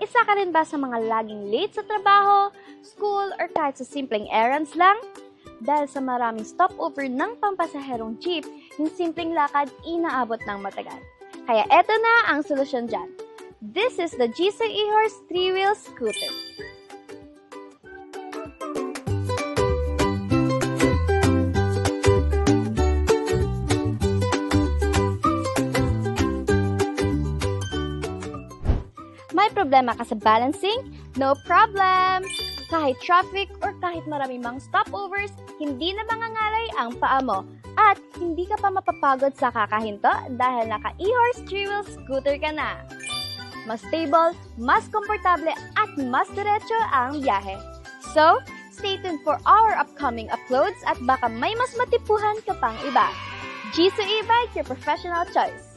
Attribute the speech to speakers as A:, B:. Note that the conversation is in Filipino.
A: Isa ka rin ba sa mga laging late sa trabaho, school, or kahit sa simpleng errands lang? Dahil sa maraming stopover ng pampasaherong jeep, yung simpleng lakad inaabot ng matagal. Kaya eto na ang solusyon dyan. This is the Jisoo eHorse 3-wheel scooter. May problema ka sa balancing? No problem! Kahit traffic or kahit marami mang stopovers, hindi na mangangalay ang paa mo. At hindi ka pa mapapagod sa kakahinto dahil naka-eHorse 3-wheel scooter ka na. Mas stable, mas komportable at mas diretso ang biyahe. So, stay tuned for our upcoming uploads at baka may mas matipuhan ka pang iba. Jisoo e-bike, your professional choice.